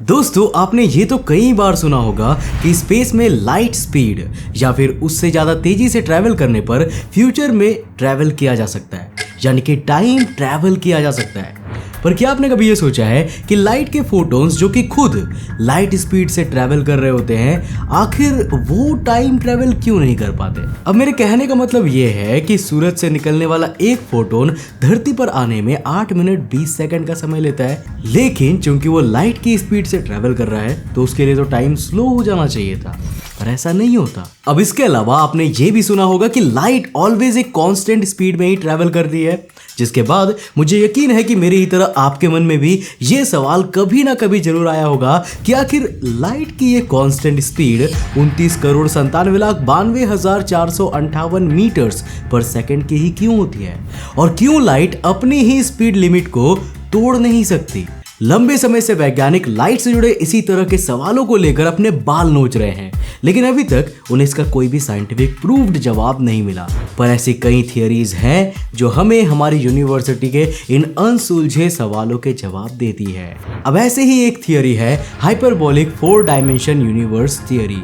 दोस्तों आपने ये तो कई बार सुना होगा कि स्पेस में लाइट स्पीड या फिर उससे ज़्यादा तेजी से ट्रैवल करने पर फ्यूचर में ट्रैवल किया जा सकता है, यानी कि टाइम ट्रैवल किया जा सकता है। पर क्या आपने कभी ये सोचा है कि लाइट के फोटॉन्स जो कि खुद लाइट स्पीड से ट्रैवल कर रहे होते हैं, आखिर वो टाइम ट्रैवल क्यों नहीं कर पाते? अब मेरे कहने का मतलब ये है कि सूरज से निकलने वाला एक फोटोन धरती पर आने में 8 मिनट 20 सेकंड का समय लेता है, लेकिन चूंकि वो लाइट की स्पीड से ट्रैवल कर रहा है तो उसके लिए तो टाइम स्लो हो जाना चाहिए था, पर ऐसा नहीं होता। अब इसके अलावा आपने ये भी सुना होगा कि लाइट ऑलवेज एक कांस्टेंट स्पीड में ही ट्रैवल करती है, जिसके बाद मुझे यकीन है कि मेरी ही तरह आपके मन में भी ये सवाल कभी ना कभी जरूर आया होगा कि आखिर लाइट की ये कांस्टेंट स्पीड 29,97,92,458 मीटर्स पर सेकंड की ही क्यों होती है, और क्यों लाइट अपनी ही स्पीड लिमिट को तोड़ नहीं सकती। लंबे समय से वैज्ञानिक लाइट से जुड़े इसी तरह के सवालों को लेकर अपने बाल नोच रहे हैं, लेकिन अभी तक उन्हें इसका कोई भी साइंटिफिक प्रूव्ड जवाब नहीं मिला। पर ऐसी कई थियरीज हैं जो हमें हमारी यूनिवर्सिटी के इन अनसुलझे सवालों के जवाब देती है। अब ऐसे ही एक थियरी है हाइपरबोलिक 4 डायमेंशन यूनिवर्स थियरी,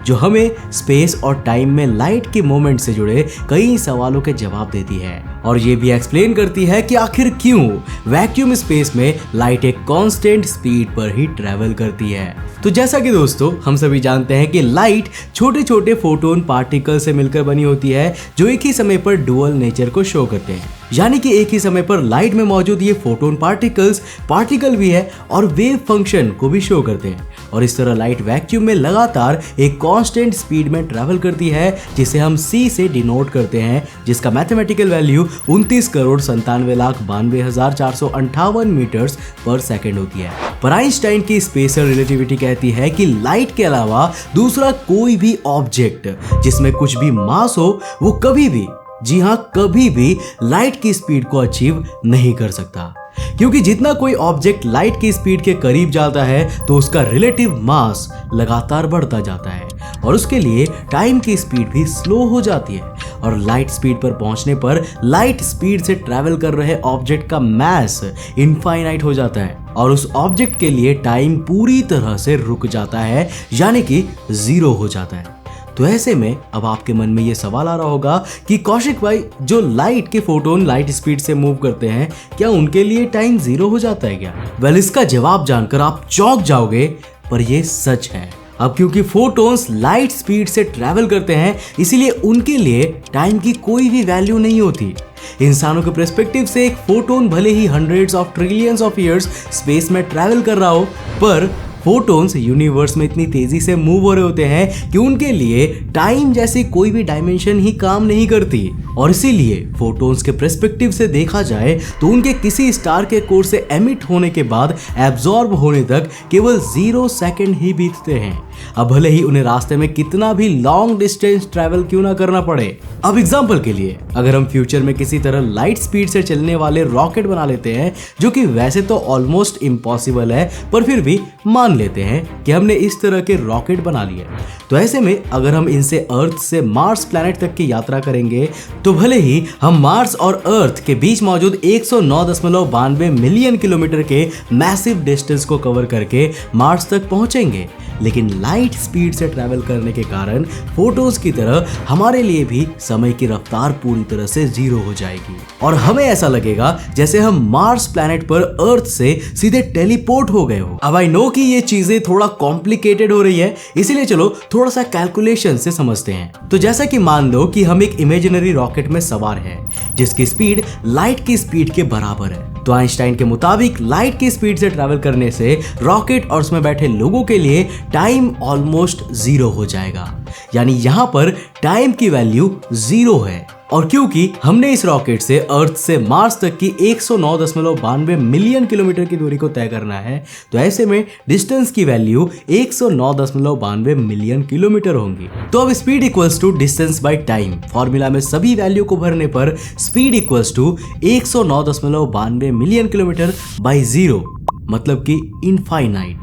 जो हमें स्पेस और टाइम में लाइट के मोमेंट से जुड़े कई सवालों के जवाब देती है, और ये भी एक्सप्लेन करती है कि आखिर क्यों वैक्यूम स्पेस में लाइट एक कांस्टेंट स्पीड पर ही ट्रैवल करती है। तो जैसा कि दोस्तों हम सभी जानते हैं कि लाइट छोटे छोटे फोटोन पार्टिकल से मिलकर बनी होती है, जो एक ही समय पर डुअल नेचर को शो करते हैं, यानी कि एक ही समय पर लाइट में मौजूद ये फोटोन पार्टिकल्स पार्टिकल भी है और वेव फंक्शन को भी शो करते हैं। और इस तरह लाइट वैक्यूम में लगातार एक कांस्टेंट स्पीड में ट्रैवल करती है, जिसे हम c से डिनोट करते हैं, जिसका मैथमेटिकल वैल्यू 29,97,92,458 मीटर्स पर सेकंड होती है। पर आइंस्टाइन की स्पेशल रिलेटिविटी कहती है कि लाइट के अलावा दूसरा कोई भी ऑब्जेक्ट जिसमें कुछ भी मास हो, वो कभी भी, जी हाँ कभी भी, लाइट की स्पीड को अचीव नहीं कर सकता, क्योंकि जितना कोई ऑब्जेक्ट लाइट की स्पीड के करीब जाता है तो उसका रिलेटिव मास लगातार बढ़ता जाता है, और उसके लिए टाइम की स्पीड भी स्लो हो जाती है। और लाइट स्पीड पर पहुंचने पर लाइट स्पीड से ट्रैवल कर रहे ऑब्जेक्ट का मास इनफाइनाइट हो जाता है, और उस ऑब्जेक्ट के लिए टाइम पूरी तरह से रुक जाता है, यानी कि 0 हो जाता है। तो ऐसे में अब आपके मन में ये सवाल आ रहा होगा कि कौशिक भाई, जो लाइट के फोटोन लाइट स्पीड से मूव करते हैं, क्या उनके लिए टाइम 0 हो जाता है क्या? वेल, इसका जवाब जानकर आप चौंक जाओगे, पर ये सच है। अब क्योंकि फोटोन्स लाइट स्पीड से ट्रैवल करते हैं, इसीलिए उनके लिए टाइम की कोई भी वैल्यू नहीं होती। इंसानों के पर्सपेक्टिव से एक फोटोन भले ही hundreds of trillions of years space में ट्रैवल कर रहा हो, पर फोटोन्स यूनिवर्स में इतनी तेजी से मूव हो रहे होते हैं कि उनके लिए टाइम जैसी कोई भी डायमेंशन ही काम नहीं करती। और इसीलिए फोटोन्स के पर्सपेक्टिव से देखा जाए तो उनके किसी स्टार के कोर से एमिट होने के बाद एब्जॉर्ब होने तक केवल 0 सेकंड ही बीतते हैं। अब भले ही उन्हें रास्ते में कितना भी लॉन्ग डिस्टेंस ट्रैवल क्यों ना करना पड़े। अब एग्जांपल के लिए, अगर हम फ्यूचर में किसी तरह लाइट स्पीड से चलने वाले रॉकेट बना लेते हैं, जो कि वैसे तो ऑलमोस्ट इम्पॉसिबल है, पर फिर भी मान लेते हैं कि हमने इस तरह के रॉकेट बना लिए, तो ऐसे में अगर हम इनसे अर्थ से मार्स प्लैनेट तक की यात्रा करेंगे, तो भले ही हम मार्स और अर्थ के बीच मौजूद 109.92 मिलियन किलोमीटर के मैसिव डिस्टेंस को कवर करके मार्स तक पहुंचेंगे, लेकिन लाइट स्पीड से ट्रैवल करने के कारण फोटोन्स की तरह हमारे लिए भी समय की रफ्तार पूरी तरह से 0 हो जाएगी, और हमें ऐसा लगेगा जैसे हम मार्स प्लैनेट पर अर्थ से सीधे टेलीपोर्ट हो गए हो। अब आई नो कि ये चीजें थोड़ा कॉम्प्लिकेटेड हो रही है, इसीलिए चलो थोड़ा सा कैलकुलेशन से समझते हैं। तो जैसा कि मान लो कि हम एक इमेजिनरी रॉकेट में सवार हैं, जिसकी स्पीड लाइट की स्पीड के बराबर है, तो आइंस्टाइन के मुताबिक लाइट की स्पीड से ट्रैवल करने से रॉकेट और उसमें बैठे लोगों के लिए टाइम ऑलमोस्ट 0 हो जाएगा, यानी यहां पर टाइम की वैल्यू 0 है। और क्योंकि हमने इस रॉकेट से अर्थ से मार्स तक की 109.92 मिलियन किलोमीटर की दूरी को तय करना है, तो ऐसे में डिस्टेंस की वैल्यू 109.92 मिलियन किलोमीटर होंगी। तो अब speed equals to distance by time formula में सभी वैल्यू को भरने पर speed equals to 109.92 million kilometre by 0, मतलब कि इनफाइनाइट।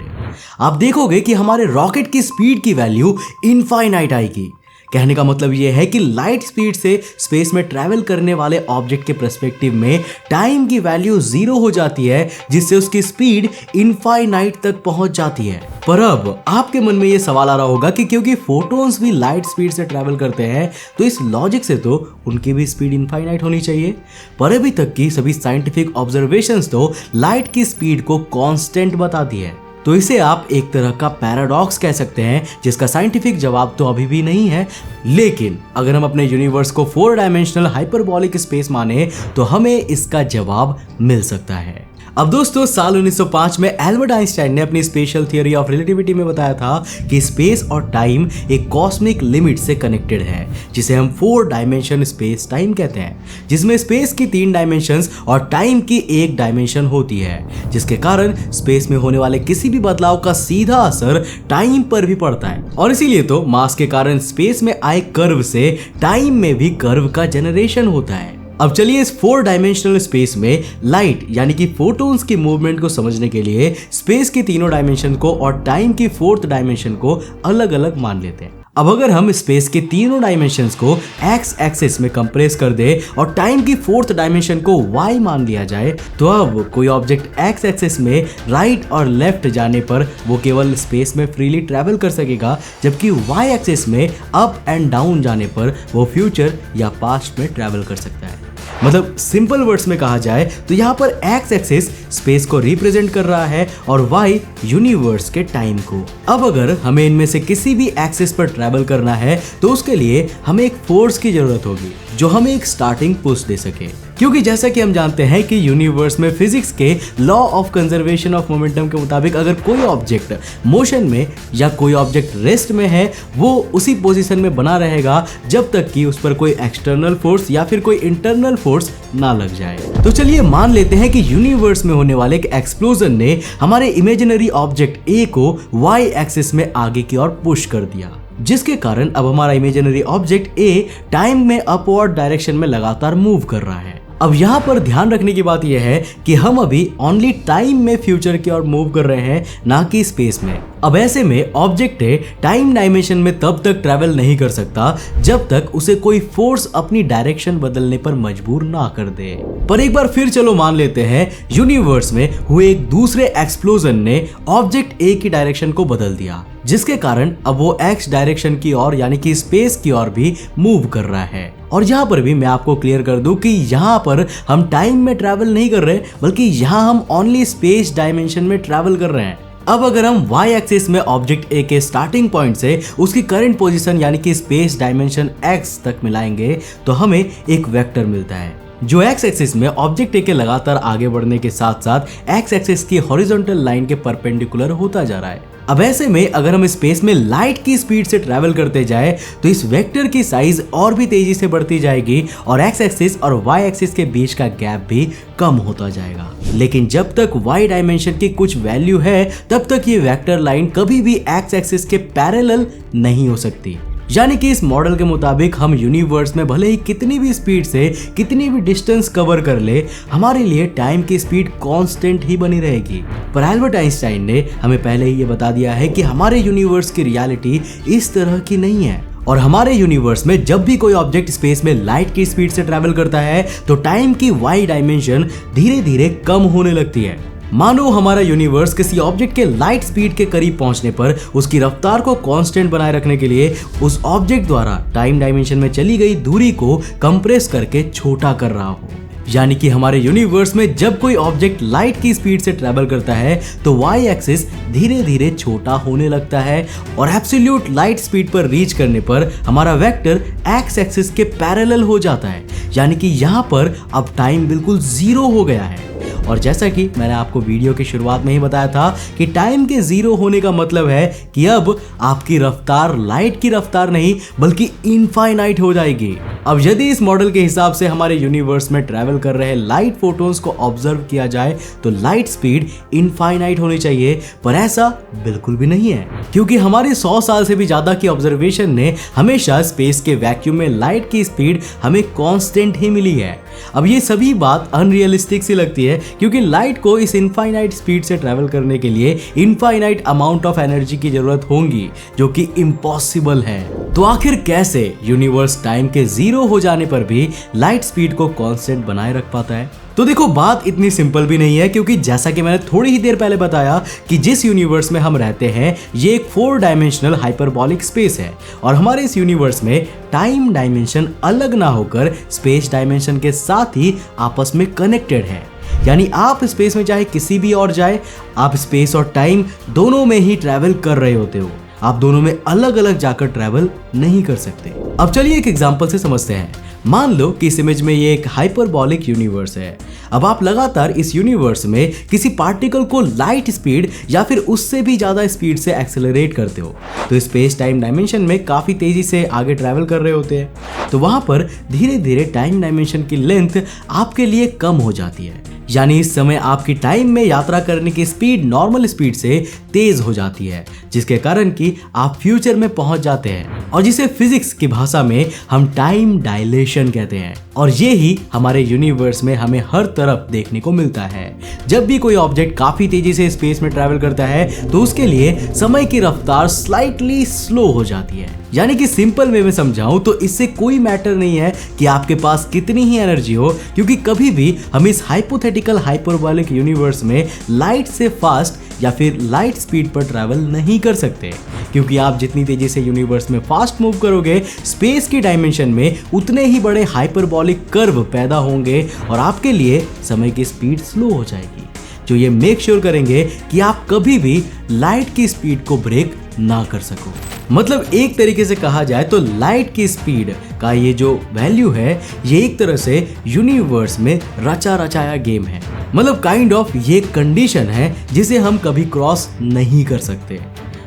आप देखोगे कि हमारे रॉकेट की स्पीड की वैल्यू इनफाइनाइट आएगी, कहने का मतलब ये है कि लाइट स्पीड से स्पेस में ट्रैवल करने वाले ऑब्जेक्ट के पर्सपेक्टिव में टाइम की वैल्यू 0 हो जाती है, जिससे उसकी स्पीड इनफाइनाइट तक पहुंच जाती है। पर अब आपके मन में ये सवाल आ रहा होगा कि क्योंकि फोटॉन्स भी लाइट स्पीड से ट्रैवल करते हैं तो इस लॉजिक से तो उनकी भी स्पीड इनफाइनाइट होनी चाहिए। पर अभी तक की सभी साइंटिफिक ऑब्जर्वेशंस तो लाइट की स्पीड को कांस्टेंट बताती है। तो इसे आप एक तरह का पैराडॉक्स कह सकते हैं, जिसका साइंटिफिक जवाब तो अभी भी नहीं है। लेकिन अगर हम अपने यूनिवर्स को 4 डायमेंशनल हाइपरबॉलिक स्पेस माने तो हमें इसका जवाब मिल सकता है। अब दोस्तों, साल 1905 में एल्बर्ट आइंस्टाइन ने अपनी स्पेशल थियरी ऑफ रिलेटिविटी में बताया था कि स्पेस और टाइम एक कॉस्मिक लिमिट से कनेक्टेड है, जिसे हम 4 डायमेंशन स्पेस टाइम कहते हैं, जिसमें स्पेस की 3 डायमेंशंस और टाइम की 1 डायमेंशन होती है, जिसके कारण स्पेस में होने वाले किसी भी बदलाव का सीधा असर टाइम पर भी पड़ता है। और इसीलिए तो मास के कारण स्पेस में आए कर्व से टाइम में भी कर्व का जनरेशन होता है। अब चलिए इस 4 डायमेंशनल स्पेस में लाइट यानी कि फोटॉन्स की मूवमेंट को समझने के लिए स्पेस की तीनों डायमेंशन को और टाइम की 4th डायमेंशन को अलग अलग मान लेते हैं। अब अगर हम स्पेस के तीनों डायमेंशंस को एक्स एक्सिस में कंप्रेस कर दे और टाइम की 4th डायमेंशन को वाई मान लिया जाए, तो अब कोई ऑब्जेक्ट एक्स एक्सिस में राइट और लेफ्ट जाने पर वो केवल स्पेस में फ्रीली ट्रैवल कर सकेगा, जबकि वाई एक्सिस में अप एंड डाउन जाने पर वो फ्यूचर या पास्ट में ट्रैवल कर सकता है। मतलब सिंपल वर्ड्स में कहा जाए तो यहाँ पर एक्स एक्सिस स्पेस को रिप्रेजेंट कर रहा है और वाई यूनिवर्स के टाइम को। अब अगर हमें इनमें से किसी भी एक्सिस पर ट्रैवल करना है तो उसके लिए हमें एक फोर्स की जरूरत होगी जो हमें एक स्टार्टिंग पुश दे सके, क्योंकि जैसा कि हम जानते हैं कि यूनिवर्स में फिजिक्स के law of conservation of momentum के मुताबिक अगर कोई ऑब्जेक्ट मोशन में या कोई ऑब्जेक्ट रेस्ट में है, वो उसी पोजीशन में बना रहेगा जब तक कि उस पर कोई एक्सटर्नल फोर्स या फिर कोई इंटरनल फोर्स ना लग जाए। तो चलिए मान लेते हैं कि यूनिवर्स में होने वाले एक एक्सप्लोजन ने हमारे इमेजिनरी ऑब्जेक्ट ए को वाई एक्सिस में आगे की ओर पुश कर दिया, जिसके कारण अब हमारा इमेजिनरी ऑब्जेक्ट ए टाइम में अपवर्ड डायरेक्शन में लगातार मूव कर रहा है। अब यहाँ पर ध्यान रखने की बात यह है कि हम अभी ओनली टाइम में फ्यूचर की ओर मूव कर रहे हैं, ना कि स्पेस में। अब ऐसे में ऑब्जेक्ट टाइम डायमेंशन में तब तक ट्रैवल नहीं कर सकता जब तक उसे कोई फोर्स अपनी डायरेक्शन बदलने पर मजबूर ना कर दे। पर एक बार फिर चलो मान लेते हैं यूनिवर्स में हुए एक दूसरे एक्सप्लोजन ने ऑब्जेक्ट ए की डायरेक्शन को बदल दिया, जिसके कारण अब वो एक्स डायरेक्शन की ओर यानी कि स्पेस की ओर भी मूव कर रहा है। और यहाँ पर भी मैं आपको क्लियर कर दूं कि यहाँ पर हम टाइम में ट्रैवल नहीं कर रहे, बल्कि यहाँ हम ओनली स्पेस डायमेंशन में ट्रैवल कर रहे हैं। अब अगर हम वाई एक्सिस में ऑब्जेक्ट ए के स्टार्टिंग पॉइंट से उसकी करंट पोजीशन यानी कि स्पेस डायमेंशन एक्स तक मिलाएंगे तो हमें एक वेक्टर मिलता है, जो एक्स एक्सिस में ऑब्जेक्ट ए के लगातार आगे बढ़ने के साथ साथ एक्स एक्सिस की हॉरिजॉन्टल लाइन के परपेंडिकुलर होता जा रहा है। अब ऐसे में अगर हम स्पेस में लाइट की स्पीड से ट्रैवल करते जाए तो इस वेक्टर की साइज और भी तेजी से बढ़ती जाएगी और एक्स एक्सिस और वाई एक्सिस के बीच का गैप भी कम होता जाएगा। लेकिन जब तक वाई डायमेंशन की कुछ वैल्यू है तब तक ये वेक्टर लाइन कभी भी एक्स एक्सिस के पैरेलल नहीं हो सकती। यानी कि इस मॉडल के मुताबिक हम यूनिवर्स में भले ही कितनी भी स्पीड से कितनी भी डिस्टेंस कवर कर ले, हमारे लिए टाइम की स्पीड कांस्टेंट ही बनी रहेगी। पर एल्बर्ट आइंस्टाइन ने हमें पहले ही ये बता दिया है कि हमारे यूनिवर्स की रियलिटी इस तरह की नहीं है और हमारे यूनिवर्स में जब भी कोई ऑब्जेक्ट स्पेस में लाइट की स्पीड से ट्रैवल करता है तो टाइम की वाई डायमेंशन धीरे धीरे कम होने लगती है। मानो हमारा यूनिवर्स किसी ऑब्जेक्ट के लाइट स्पीड के करीब पहुंचने पर उसकी रफ्तार को कांस्टेंट बनाए रखने के लिए उस ऑब्जेक्ट द्वारा टाइम डायमेंशन में चली गई दूरी को कंप्रेस करके छोटा कर रहा हो। यानी कि हमारे यूनिवर्स में जब कोई ऑब्जेक्ट लाइट की स्पीड से ट्रैवल करता है तो वाई एक्सिस धीरे धीरे छोटा होने लगता है और एब्सोल्यूट लाइट स्पीड पर रीच करने पर हमारा वेक्टर एक्स एक्सिस के पैरेलल हो जाता है। यानी कि यहाँ पर अब टाइम बिल्कुल 0 हो गया है। और जैसा कि मैंने आपको वीडियो की शुरुआत में ही बताया था कि टाइम के 0 होने का मतलब है कि अब आपकी रफ्तार लाइट की रफ्तार नहीं बल्कि इनफाइनाइट हो जाएगी। अब यदि इस मॉडल के हिसाब से हमारे यूनिवर्स में ट्रैवल कर रहे लाइट फोटॉन्स को ऑब्जर्व किया जाए तो लाइट स्पीड इनफाइनाइट होनी चाहिए, पर ऐसा बिल्कुल भी नहीं है, क्योंकि हमारे 100 साल से भी ज्यादा की ऑब्जर्वेशन ने हमेशा स्पेस के वैक्यूम में लाइट की स्पीड हमें कांस्टेंट ही मिली है। अब ये सभी बात अनरियलिस्टिक सी लगती है, क्योंकि लाइट को इस इनफाइनाइट स्पीड से ट्रैवल करने के लिए इनफाइनाइट अमाउंट ऑफ एनर्जी की जरूरत होगी, जो कि इम्पॉसिबल है। तो आखिर कैसे यूनिवर्स टाइम के 0 हो जाने पर भी लाइट स्पीड को कांस्टेंट बनाए रख पाता है? तो देखो, बात इतनी सिंपल भी नहीं है, क्योंकि जैसा कि मैंने थोड़ी ही देर पहले बताया कि जिस यूनिवर्स में हम रहते हैं ये एक 4 डायमेंशनल हाइपरबॉलिक स्पेस है और हमारे इस यूनिवर्स में टाइम डायमेंशन अलग ना होकर स्पेस डायमेंशन के साथ ही आपस में कनेक्टेड है। यानी आप स्पेस में चाहे किसी भी और जाए, आप स्पेस और टाइम दोनों में ही ट्रैवल कर रहे होते हो, आप दोनों में अलग अलग जाकर ट्रैवल नहीं कर सकते। अब चलिए एक एग्जांपल से समझते हैं। मान लो कि इस इमेज में ये एक हाइपरबॉलिक यूनिवर्स है। अब आप लगातार इस यूनिवर्स में किसी पार्टिकल को लाइट स्पीड या फिर उससे भी ज्यादा स्पीड से एक्सेलरेट करते हो, तो स्पेस टाइम डायमेंशन में काफी तेजी से आगे ट्रैवल कर रहे होते हैं। तो वहां पर धीरे धीरे टाइम डायमेंशन की लेंथ आपके लिए कम हो जाती है। यानी इस समय आपकी टाइम में यात्रा करने की स्पीड नॉर्मल स्पीड से तेज हो जाती है, जिसके कारण कि आप फ्यूचर में पहुंच जाते हैं और जिसे फिजिक्स की भाषा में हम टाइम डायलेशन कहते हैं। और ये ही हमारे यूनिवर्स में हमें हर तरफ देखने को मिलता है। जब भी कोई ऑब्जेक्ट काफी तेजी से स्पेस में ट्रैवल करता है तो उसके लिए समय की रफ्तार स्लाइटली स्लो हो जाती है। यानी कि सिंपल वे में समझाऊं तो इससे कोई मैटर नहीं है कि आपके पास कितनी ही एनर्जी हो, क्योंकि कभी भी हम इस हाइपोथेटिकल हाइपरबॉलिक यूनिवर्स में लाइट से फास्ट या फिर लाइट स्पीड पर ट्रैवल नहीं कर सकते, क्योंकि आप जितनी तेजी से यूनिवर्स में फास्ट मूव करोगे स्पेस की डायमेंशन में उतने ही बड़े हाइपरबॉलिक कर्व पैदा होंगे और आपके लिए समय की स्पीड स्लो हो जाएगी, जो ये मेक श्योर करेंगे कि आप कभी भी लाइट की स्पीड को ब्रेक ना कर सको। मतलब एक तरीके से कहा जाए तो लाइट की स्पीड का ये जो वैल्यू है ये एक तरह से यूनिवर्स में रचा रचाया गेम है। मतलब काइंड ऑफ ये कंडीशन है जिसे हम कभी क्रॉस नहीं कर सकते,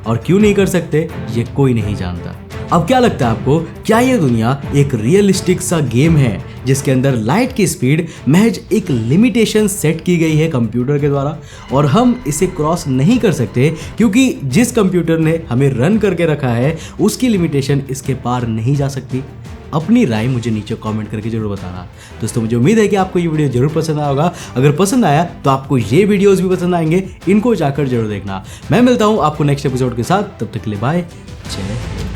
और क्यों नहीं कर सकते ये कोई नहीं जानता। अब क्या लगता है आपको, क्या ये दुनिया एक रियलिस्टिक सा गेम है जिसके अंदर लाइट की स्पीड महज एक लिमिटेशन सेट की गई है कंप्यूटर के द्वारा और हम इसे क्रॉस नहीं कर सकते, क्योंकि जिस कंप्यूटर ने हमें रन करके रखा है उसकी लिमिटेशन इसके पार नहीं जा सकती? अपनी राय मुझे नीचे कमेंट करके जरूर बताना। दोस्तों, मुझे उम्मीद है कि आपको ये वीडियो जरूर पसंद आया होगा। अगर पसंद आया तो आपको ये वीडियोस भी पसंद आएंगे, इनको जाकर जरूर देखना। मैं मिलता हूँ आपको नेक्स्ट एपिसोड के साथ, तब तक के लिए बाय, जय हिंद।